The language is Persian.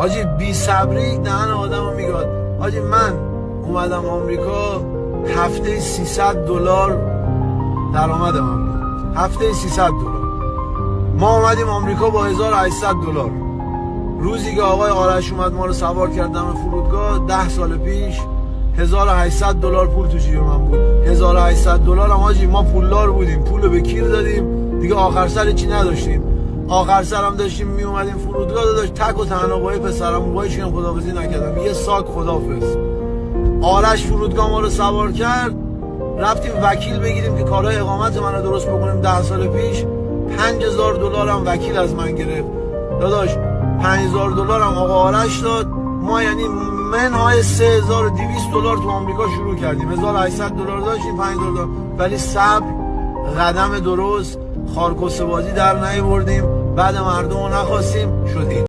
حاجی بی صبری دهن آدمو میگاد. حاجی من اومدم آمریکا هفته $300 درآمد من بود. هفته $300. ما اومدیم آمریکا با $1800. روزی که آقای آرش اومد ما رو سوار کرد دم فرودگاه 10 سال پیش $1800 پول تو جیب من بود. $1800 هم حاجی ما پولدار بودیم، پولو به کیر دادیم دیگه، آخر سر چی نداشتیم. آخر سرم داشتیم می اومدیم فرودگاه، داشت تک و تنها با پسرم با هیچ کم خداحافظی نکردم، یه ساک خداحافظ. آرش فرودگاه ما رو سوار کرد، رفتیم وکیل بگیریم که کارهای اقامت منو درست بکنیم. 10 سال پیش $5000 هم وکیل از من گرفت. داداش $5000 هم آقا آرش داد. ما یعنی منهای $3200 تو آمریکا شروع کردیم. $1800 داشتیم، $5000. ولی صبر، قدم درست، خارکسته بازی در نیاوردیم، بعد مردم رو نخواستیم شدیم.